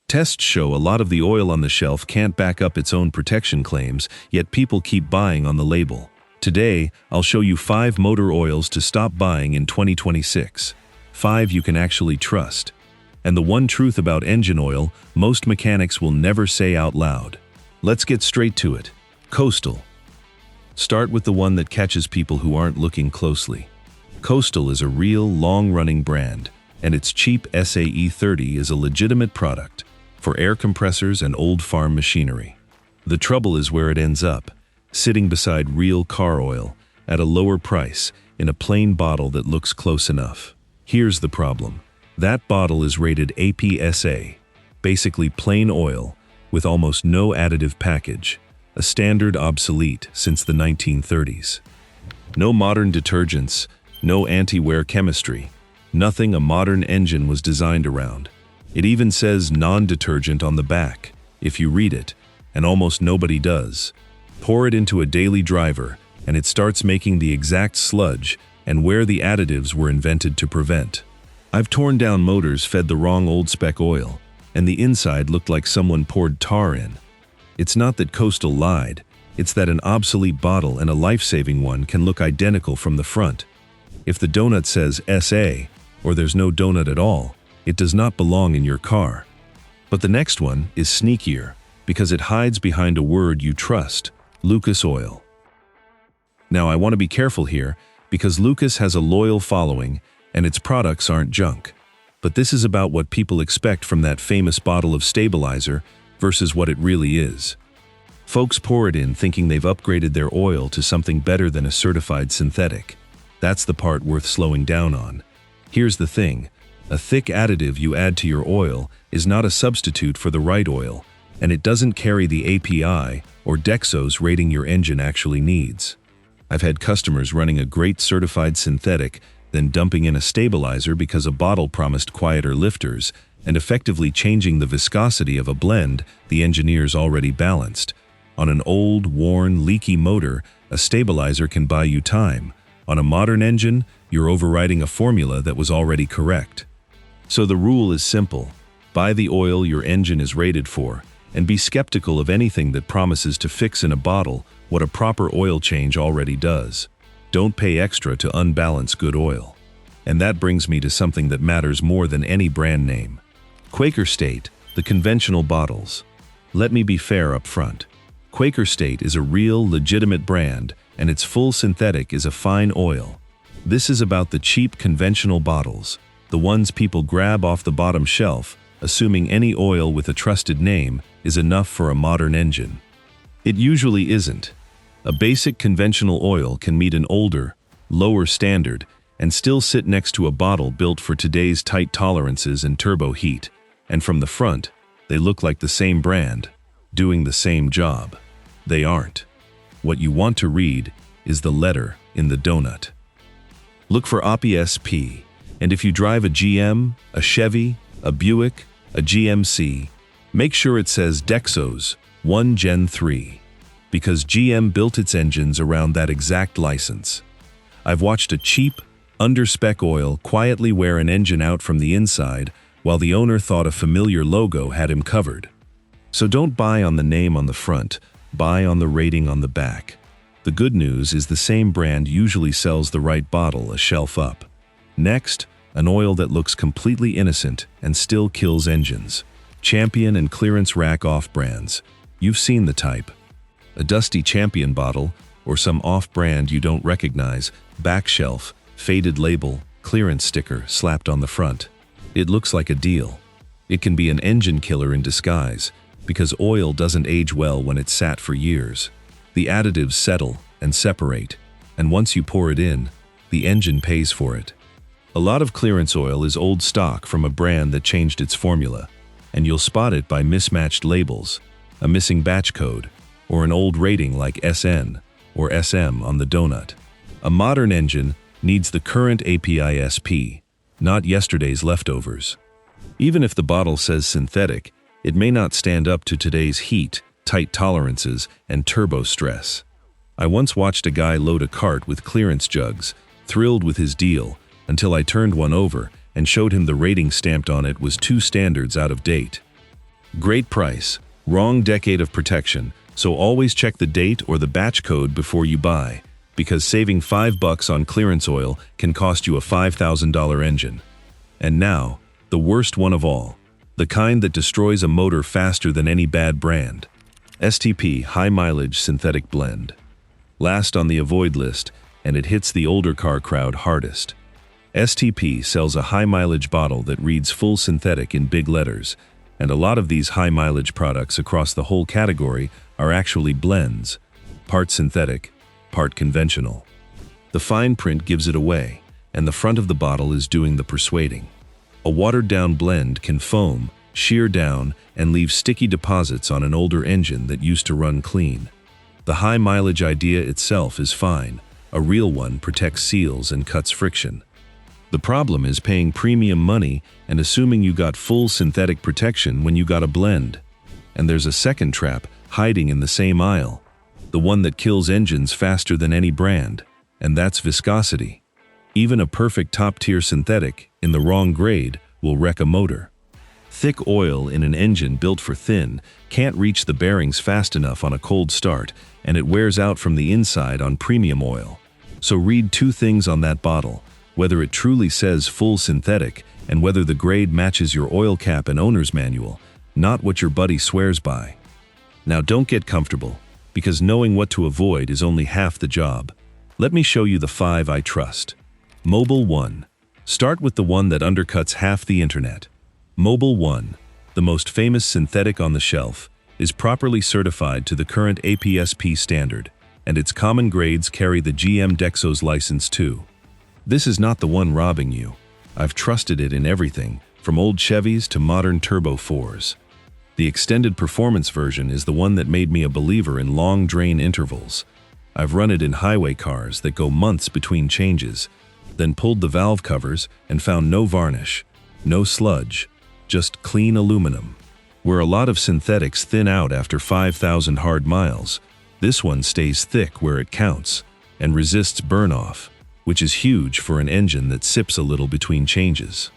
Tests show a lot of the oil on the shelf can't back up its own protection claims, yet people keep buying on the label. Today, I'll show you 5 motor oils to stop buying in 2026. 5 you can actually trust. And the one truth about engine oil most mechanics will never say out loud. Let's get straight to it. Coastal. Start with the one that catches people who aren't looking closely. Coastal is a real, long-running brand, and its cheap SAE 30 is a legitimate product for air compressors and old farm machinery. The trouble is where it ends up, sitting beside real car oil at a lower price in a plain bottle that looks close enough. Here's the problem. That bottle is rated APSA, basically plain oil with almost no additive package, a standard obsolete since the 1930s. No modern detergents, no anti-wear chemistry, nothing a modern engine was designed around. It even says non-detergent on the back, if you read it, and almost nobody does. Pour it into a daily driver, and it starts making the exact sludge and where the additives were invented to prevent. I've torn down motors fed the wrong old spec oil, and the inside looked like someone poured tar in. It's not that Coastal lied, it's that an obsolete bottle and a life-saving one can look identical from the front. If the donut says SA, or there's no donut at all, it does not belong in your car. But the next one is sneakier, because it hides behind a word you trust, Lucas Oil. Now I want to be careful here, because Lucas has a loyal following, and its products aren't junk. But this is about what people expect from that famous bottle of stabilizer versus what it really is. Folks pour it in thinking they've upgraded their oil to something better than a certified synthetic. That's the part worth slowing down on. Here's the thing. A thick additive you add to your oil is not a substitute for the right oil, and it doesn't carry the API or Dexos rating your engine actually needs. I've had customers running a great certified synthetic, then dumping in a stabilizer because a bottle promised quieter lifters, and effectively changing the viscosity of a blend the engineers already balanced. On an old, worn, leaky motor, a stabilizer can buy you time. On a modern engine, you're overriding a formula that was already correct. So the rule is simple. Buy the oil your engine is rated for, and be skeptical of anything that promises to fix in a bottle what a proper oil change already does. Don't pay extra to unbalance good oil. And that brings me to something that matters more than any brand name. Quaker State, the conventional bottles. Let me be fair up front. Quaker State is a real, legitimate brand, and its full synthetic is a fine oil. This is about the cheap conventional bottles, the ones people grab off the bottom shelf, assuming any oil with a trusted name is enough for a modern engine. It usually isn't. A basic conventional oil can meet an older, lower standard and still sit next to a bottle built for today's tight tolerances and turbo heat, and from the front, they look like the same brand, doing the same job. They aren't. What you want to read is the letter in the donut. Look for APSP, and if you drive a GM, a Chevy, a Buick, a GMC, make sure it says Dexos 1 Gen 3, because GM built its engines around that exact license. I've watched a cheap, under-spec oil quietly wear an engine out from the inside while the owner thought a familiar logo had him covered. So don't buy on the name on the front, buy on the rating on the back. The good news is the same brand usually sells the right bottle a shelf up. Next, an oil that looks completely innocent and still kills engines. Champion and clearance rack off-brands. You've seen the type. A dusty Champion bottle, or some off-brand you don't recognize, back shelf, faded label, clearance sticker slapped on the front. It looks like a deal. It can be an engine killer in disguise, because oil doesn't age well when it's sat for years. The additives settle and separate, and once you pour it in, the engine pays for it. A lot of clearance oil is old stock from a brand that changed its formula, and you'll spot it by mismatched labels, a missing batch code, or an old rating like SN or SM on the donut. A modern engine needs the current API-SP, not yesterday's leftovers. Even if the bottle says synthetic, it may not stand up to today's heat, tight tolerances, and turbo stress. I once watched a guy load a cart with clearance jugs, thrilled with his deal, until I turned one over and showed him the rating stamped on it was 2 standards out of date. Great price, wrong decade of protection, so always check the date or the batch code before you buy, because saving $5 on clearance oil can cost you a $5,000 engine. And now, the worst one of all, the kind that destroys a motor faster than any bad brand. STP High Mileage Synthetic Blend. Last on the avoid list, and it hits the older car crowd hardest. STP sells a high-mileage bottle that reads full synthetic in big letters, and a lot of these high-mileage products across the whole category are actually blends, part synthetic, part conventional. The fine print gives it away, and the front of the bottle is doing the persuading. A watered-down blend can foam, shear down, and leave sticky deposits on an older engine that used to run clean. The high-mileage idea itself is fine. A real one protects seals and cuts friction. The problem is paying premium money and assuming you got full synthetic protection when you got a blend. And there's a second trap hiding in the same aisle, the one that kills engines faster than any brand, and that's viscosity. Even a perfect top-tier synthetic, in the wrong grade, will wreck a motor. Thick oil in an engine built for thin can't reach the bearings fast enough on a cold start, and it wears out from the inside on premium oil. So read two things on that bottle: whether it truly says full synthetic and whether the grade matches your oil cap and owner's manual, not what your buddy swears by. Now don't get comfortable, because knowing what to avoid is only half the job. Let me show you the 5 I trust. Mobil 1. Start with the one that undercuts half the internet. Mobil 1, the most famous synthetic on the shelf, is properly certified to the current APSP standard, and its common grades carry the GM Dexos license too. This is not the one robbing you. I've trusted it in everything, from old Chevys to modern Turbo 4s. The extended performance version is the one that made me a believer in long drain intervals. I've run it in highway cars that go months between changes, then pulled the valve covers and found no varnish, no sludge, just clean aluminum. Where a lot of synthetics thin out after 5,000 hard miles, this one stays thick where it counts and resists burn-off, which is huge for an engine that sips a little between changes.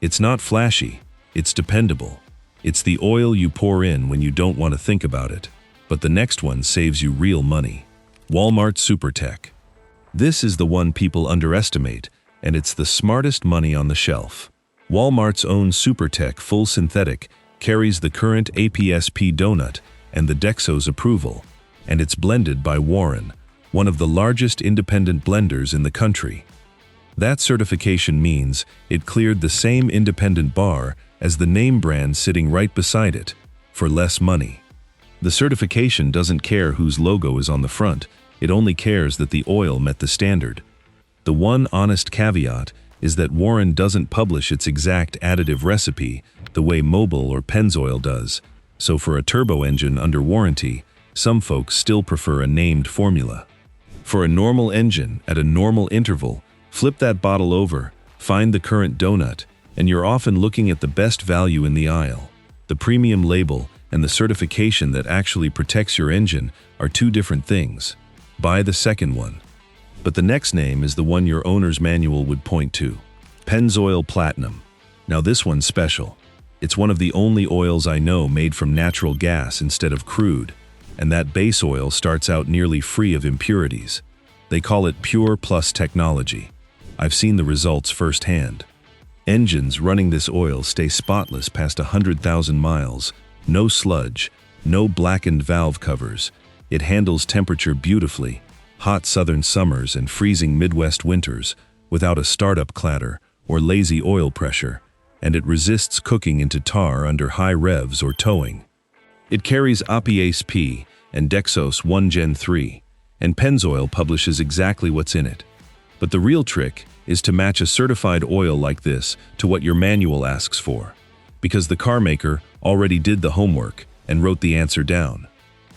It's not flashy, it's dependable. It's the oil you pour in when you don't want to think about it. But the next one saves you real money. Walmart SuperTech. This is the one people underestimate, and it's the smartest money on the shelf. Walmart's own SuperTech Full Synthetic carries the current APSP donut and the Dexos approval, and it's blended by Warren, one of the largest independent blenders in the country. That certification means it cleared the same independent bar as the name brand sitting right beside it, for less money. The certification doesn't care whose logo is on the front, it only cares that the oil met the standard. The one honest caveat is that Warren doesn't publish its exact additive recipe the way Mobil or Pennzoil does, so for a turbo engine under warranty, some folks still prefer a named formula. For a normal engine at a normal interval, flip that bottle over, find the current donut, and you're often looking at the best value in the aisle. The premium label and the certification that actually protects your engine are two different things. Buy the second one. But the next name is the one your owner's manual would point to. Pennzoil Platinum. Now this one's special. It's one of the only oils I know made from natural gas instead of crude, and that base oil starts out nearly free of impurities. They call it Pure Plus technology. I've seen the results firsthand. Engines running this oil stay spotless past 100,000 miles, no sludge, no blackened valve covers. It handles temperature beautifully, hot southern summers and freezing Midwest winters, without a startup clatter or lazy oil pressure, and it resists cooking into tar under high revs or towing. It carries APSP and Dexos 1 Gen 3, and Pennzoil publishes exactly what's in it. But the real trick is to match a certified oil like this to what your manual asks for, because the car maker already did the homework and wrote the answer down.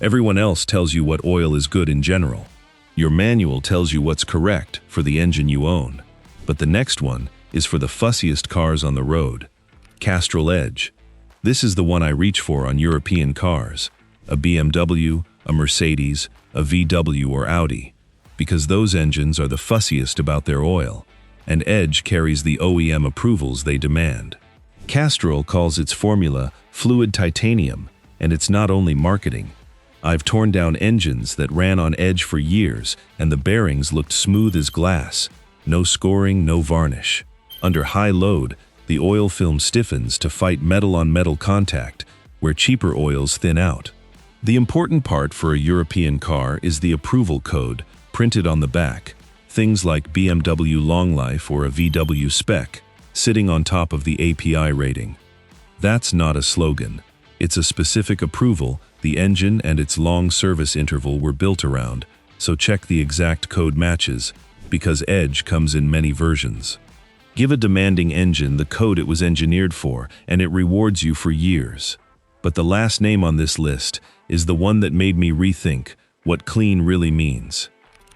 Everyone else tells you what oil is good in general. Your manual tells you what's correct for the engine you own. But the next one is for the fussiest cars on the road. Castrol Edge. This is the one I reach for on European cars, a BMW, a Mercedes, a VW or Audi, because those engines are the fussiest about their oil, and Edge carries the OEM approvals they demand. Castrol calls its formula Fluid titanium, and it's not only marketing. I've torn down engines that ran on edge for years, and the bearings looked smooth as glass. No scoring, no varnish. Under high load, the oil film stiffens to fight metal-on-metal contact, where cheaper oils thin out. The important part for a European car is the approval code, printed on the back. Things like BMW Long Life or a VW spec, sitting on top of the API rating. That's not a slogan. It's a specific approval the engine and its long service interval were built around, so check the exact code matches, because Edge comes in many versions. Give a demanding engine the code it was engineered for, and it rewards you for years. But the last name on this list is the one that made me rethink what clean really means.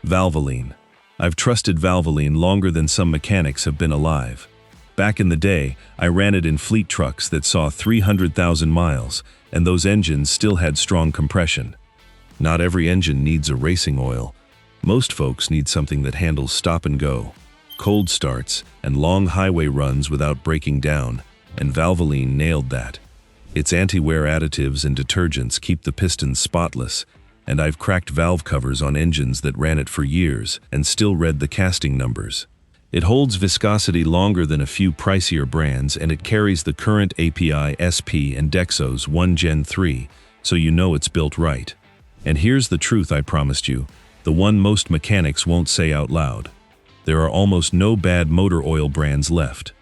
Valvoline. I've trusted Valvoline longer than some mechanics have been alive. Back in the day, I ran it in fleet trucks that saw 300,000 miles, and those engines still had strong compression. Not every engine needs a racing oil. Most folks need something that handles stop and go, cold starts, and long highway runs without breaking down, and Valvoline nailed that. Its anti-wear additives and detergents keep the pistons spotless, and I've cracked valve covers on engines that ran it for years and still read the casting numbers. It holds viscosity longer than a few pricier brands, and it carries the current API, SP, and Dexos 1 Gen 3, so you know it's built right. And here's the truth I promised you, the one most mechanics won't say out loud. There are almost no bad motor oil brands left.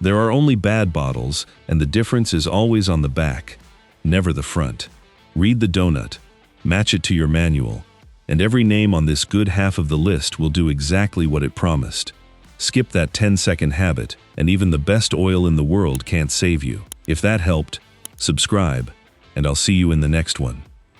There are only bad bottles, and the difference is always on the back, never the front. Read the donut, match it to your manual, and every name on this good half of the list will do exactly what it promised. Skip that 10-second habit, and even the best oil in the world can't save you. If that helped, subscribe, and I'll see you in the next one.